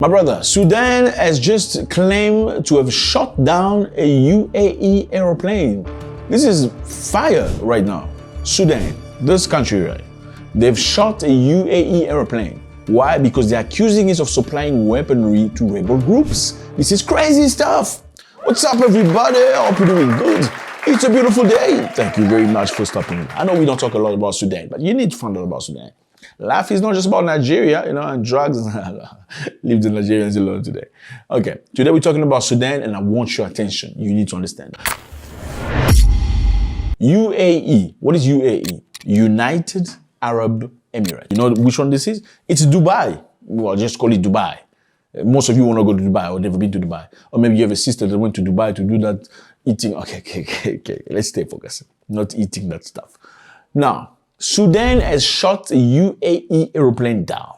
My brother, Sudan has just claimed to have shot down a UAE aeroplane. This is fire right now. Sudan, this country, right? They've shot a UAE aeroplane. Why? Because they're accusing it of supplying weaponry to rebel groups. This is crazy stuff. What's up, everybody? I hope you're doing good. It's a beautiful day. Thank you very much for stopping. I know we don't talk a lot about Sudan, but you need to find out about Sudan. Life is not just about Nigeria, and drugs. Leave the Nigerians alone today. Okay, today we're talking about Sudan, and I want your attention. You need to understand. UAE. What is UAE? United Arab Emirates. You know which one this is? It's Dubai. Well, just call it Dubai. Most of you want to go to Dubai or never been to Dubai. Or maybe you have a sister that went to Dubai to do that eating. Okay. Let's stay focused. Not eating that stuff. Now, Sudan has shot a UAE aeroplane down.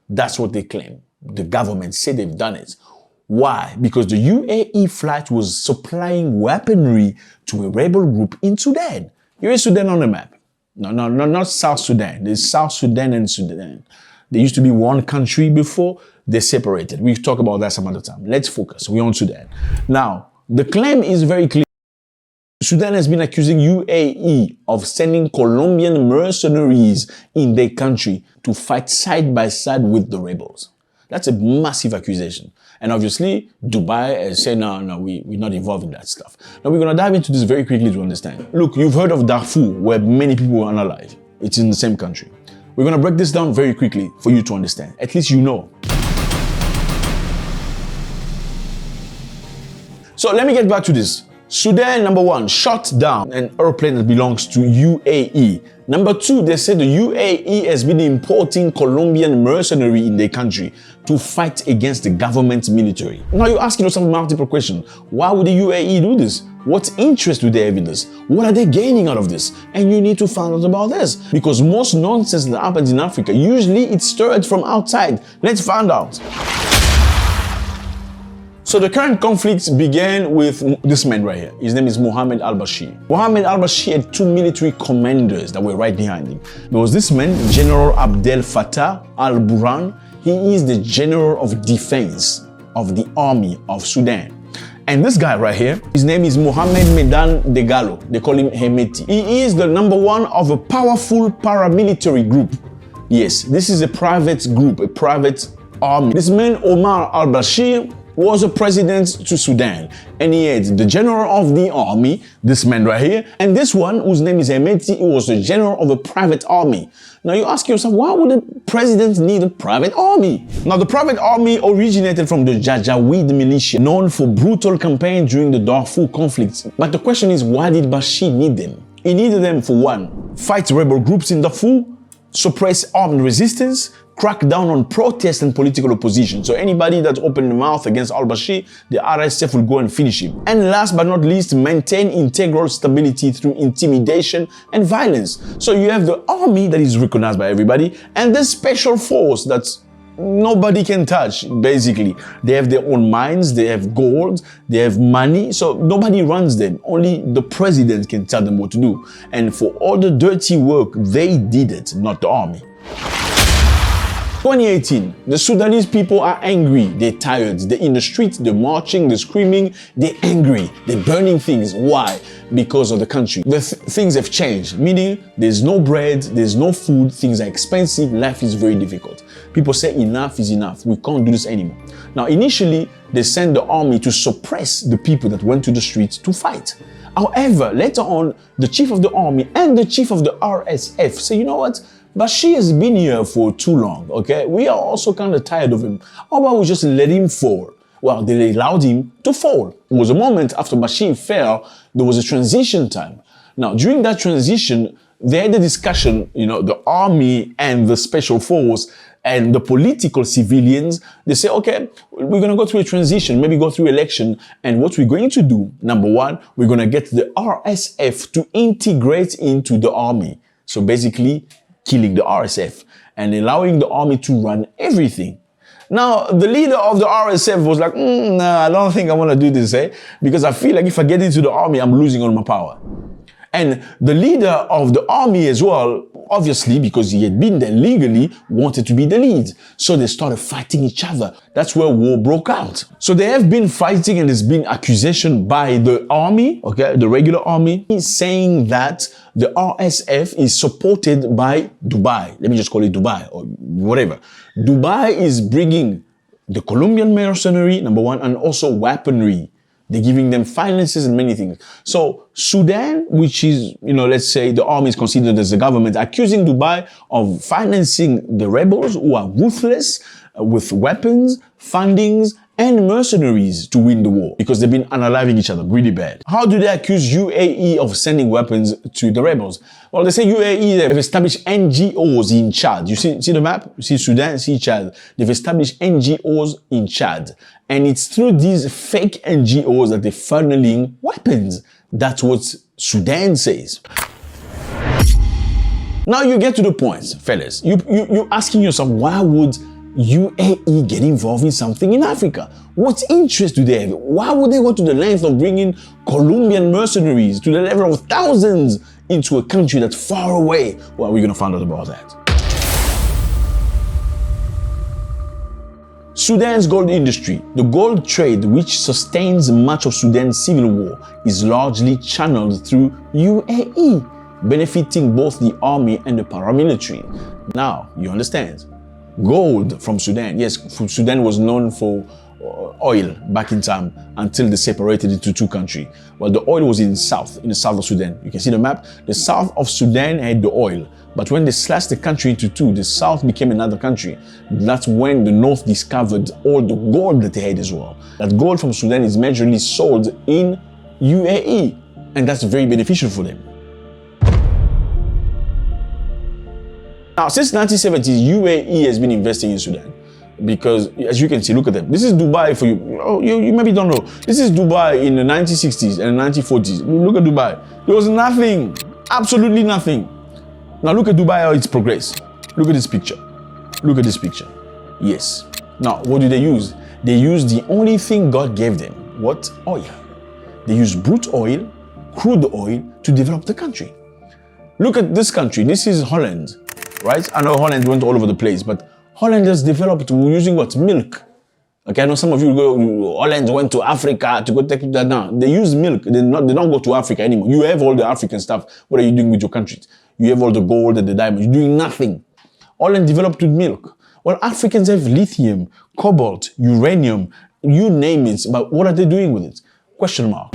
That's what they claim. The government said they've done it. Why? Because the UAE flight was supplying weaponry to a rebel group in Sudan. Here is Sudan on the map. No, not South Sudan. There's South Sudan and Sudan. There used to be one country before. They separated. We'll talk about that some other time. Let's focus. We're on Sudan. Now, the claim is very clear. Sudan has been accusing UAE of sending Colombian mercenaries in their country to fight side by side with the rebels. That's a massive accusation. And obviously, Dubai has said, no, we're not involved in that stuff. Now, we're going to dive into this very quickly to understand. Look, you've heard of Darfur, where many people were unalive. It's in the same country. We're going to break this down very quickly for you to understand. At least you know. So let me get back to this. Sudan, number one, shot down an airplane that belongs to UAE. Number two, they said the UAE has been importing Colombian mercenary in their country to fight against the government military. Now you're asking yourself multiple questions. Why would the UAE do this? What interest do they have in this? What are they gaining out of this? And you need to find out about this. Because most nonsense that happens in Africa, usually it's stirred from outside. Let's find out. So the current conflict began with this man right here. His name is Mohammed al-Bashir. Mohammed al-Bashir had two military commanders that were right behind him. There was this man, General Abdel Fattah al-Burhan. He is the General of Defense of the Army of Sudan. And this guy right here, his name is Mohammed Medan Dagalo. They call him Hemeti. He is the number one of a powerful paramilitary group. Yes, this is a private group, a private army. This man, Omar al-Bashir, was a president to Sudan, and he had the general of the army, this man right here, and this one whose name is Hemeti, he was the general of a private army. Now you ask yourself, why would a president need a private army? Now the private army originated from the Janjaweed militia, known for brutal campaigns during the Darfur conflict. But the question is, why did Bashir need them? He needed them for one, fight rebel groups in Darfur, suppress armed resistance, crack down on protest and political opposition. So anybody that opened the mouth against al-Bashir, the RSF will go and finish him. And last but not least, maintain integral stability through intimidation and violence. So you have the army that is recognized by everybody, and the special force that's nobody can touch, basically. They have their own mines, they have gold, they have money, so nobody runs them. Only the president can tell them what to do. And for all the dirty work, they did it, not the army. 2018, the Sudanese people are angry, they're tired, they're in the streets, they're marching, they're screaming, they're angry, they're burning things. Why? Because of the country. Things have changed, meaning there's no bread, there's no food, things are expensive, life is very difficult. People say enough is enough, we can't do this anymore. Now initially, they sent the army to suppress the people that went to the streets to fight. However, later on, the chief of the army and the chief of the RSF say, you know what? Bashir has been here for too long, okay? We are also kind of tired of him. How about we just let him fall? Well, they allowed him to fall. It was a moment after Bashir fell, there was a transition time. Now, during that transition, they had a discussion, the army and the special force and the political civilians. They say, okay, we're going to go through a transition, maybe go through election. And what we're going to do, number one, we're going to get the RSF to integrate into the army. So basically, killing the RSF and allowing the army to run everything. Now, the leader of the RSF was like, nah, I don't think I want to do this, because I feel like if I get into the army, I'm losing all my power. And the leader of the army as well, obviously, because he had been there legally, wanted to be the lead. So they started fighting each other. That's where war broke out. So they have been fighting, and there's been accusation by the army, okay, the regular army, saying that the RSF is supported by Dubai. Let me just call it Dubai or whatever. Dubai is bringing the Colombian mercenary, number one, and also weaponry. They're giving them finances and many things. So Sudan, which is, let's say the army is considered as the government, accusing Dubai of financing the rebels who are ruthless with weapons, fundings, and mercenaries to win the war because they've been unaliving each other really bad. How do they accuse UAE of sending weapons to the rebels? Well, they say UAE, they've established NGOs in Chad. You see the map? You see Sudan, see Chad. They've established NGOs in Chad. And it's through these fake NGOs that they're funneling weapons. That's what Sudan says. Now you get to the point, fellas. You're asking yourself, why would UAE get involved in something in Africa? What interest do they have? Why would they go to the length of bringing Colombian mercenaries to the level of thousands into a country that's far away? Well, we're going to find out about that. Sudan's gold industry, the gold trade which sustains much of Sudan's civil war, is largely channeled through UAE, benefiting both the army and the paramilitary. Now, you understand. Gold from Sudan. Yes, Sudan was known for oil back in time until they separated into two countries. Well, the oil was in the south of Sudan. You can see the map. The south of Sudan had the oil. But when they slashed the country into two, the south became another country. That's when the north discovered all the gold that they had as well. That gold from Sudan is majorly sold in UAE. And that's very beneficial for them. Now, since 1970s, UAE has been investing in Sudan because, as you can see, look at them. This is Dubai for you. Oh, you maybe don't know. This is Dubai in the 1960s and 1940s. Look at Dubai. There was nothing, absolutely nothing. Now look at Dubai, how it's progressed. Look at this picture. Look at this picture. Yes. Now, what do they use? They use the only thing God gave them. What? Oil. They use brute oil, crude oil to develop the country. Look at this country. This is Holland. Right? I know Holland went all over the place, but Holland has developed using what? Milk. Okay, I know some of you go, Holland went to Africa to go take that down. They use milk. They don't go to Africa anymore. You have all the African stuff. What are you doing with your countries? You have all the gold and the diamonds. You're doing nothing. Holland developed with milk. Well, Africans have lithium, cobalt, uranium, you name it. But what are they doing with it? Question mark.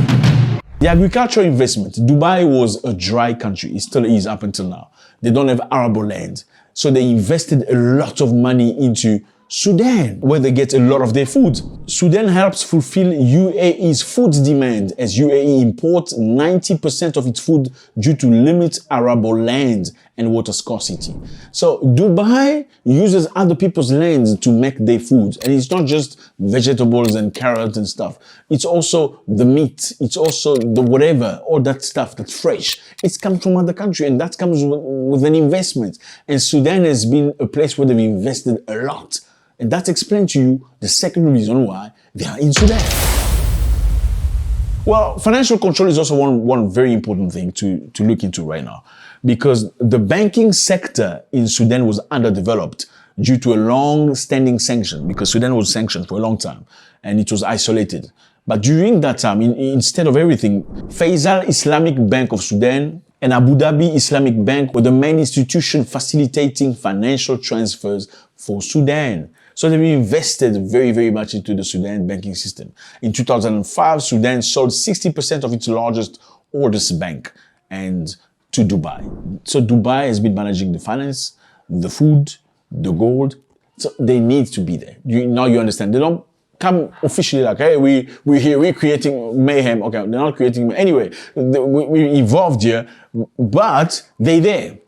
The agricultural investment. Dubai was a dry country. It still is up until now. They don't have arable land. So they invested a lot of money into Sudan, where they get a lot of their food. Sudan helps fulfill UAE's food demand as UAE imports 90% of its food due to limited arable land and water scarcity. So Dubai uses other people's lands to make their food. And it's not just vegetables and carrots and stuff. It's also the meat. It's also the whatever, all that stuff that's fresh. It's come from other country and that comes with an investment. And Sudan has been a place where they've invested a lot. And that explains to you the second reason why they are in Sudan. Well, financial control is also one very important thing to look into right now, because the banking sector in Sudan was underdeveloped due to a long-standing sanction, because Sudan was sanctioned for a long time and it was isolated. But during that time, instead of everything, Faisal Islamic Bank of Sudan and Abu Dhabi Islamic Bank were the main institution facilitating financial transfers for Sudan. So they invested very, very much into the Sudan banking system. In 2005, Sudan sold 60% of its largest oldest bank and to Dubai. So Dubai has been managing the finance, the food, the gold. So they need to be there. Now you understand. They don't come officially like, hey, we're here, we're creating mayhem. Okay, they're not creating mayhem. Anyway, we evolved here, but they're there.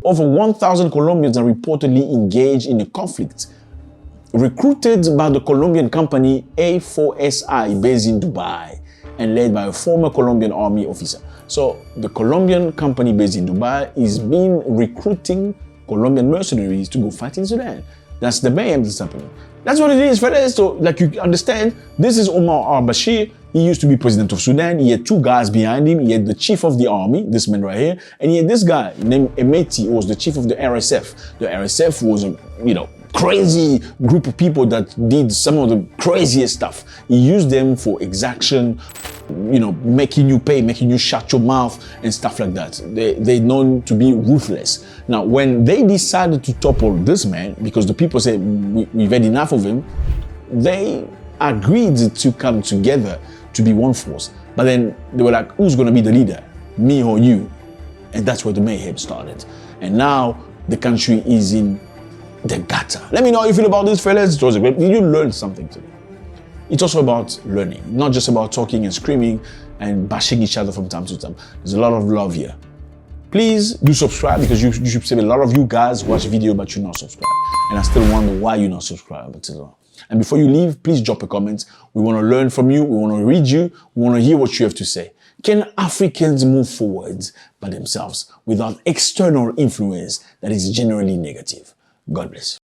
Over 1,000 Colombians are reportedly engaged in a conflict, recruited by the Colombian company A4SI based in Dubai and led by a former Colombian army officer. So the Colombian company based in Dubai is recruiting Colombian mercenaries to go fight in Sudan. That's the mayhem that's happening. That's what it is, fellas. So, like you understand, this is Omar al-Bashir. He used to be president of Sudan. He had two guys behind him. He had the chief of the army, this man right here, and he had this guy named Emeti, who was the chief of the RSF. The RSF was a, crazy group of people that did some of the craziest stuff. He used them for exaction, making you pay, making you shut your mouth and stuff like that. They're known to be ruthless. Now, when they decided to topple this man, because the people said, we've had enough of him, they agreed to come together to be one force. But then they were like, who's going to be the leader? Me or you? And that's where the mayhem started. And now the country is in the gutter. Let me know how you feel about this, fellas. It was a great. Did you learn something today? It's also about learning, not just about talking and screaming and bashing each other from time to time. There's a lot of love here. Please do subscribe, because you should say a lot of you guys watch video but you're not subscribed. And I still wonder why you're not subscribed. And before you leave, please drop a comment. We want to learn from you. We want to read you. We want to hear what you have to say. Can Africans move forward by themselves without external influence that is generally negative? God bless.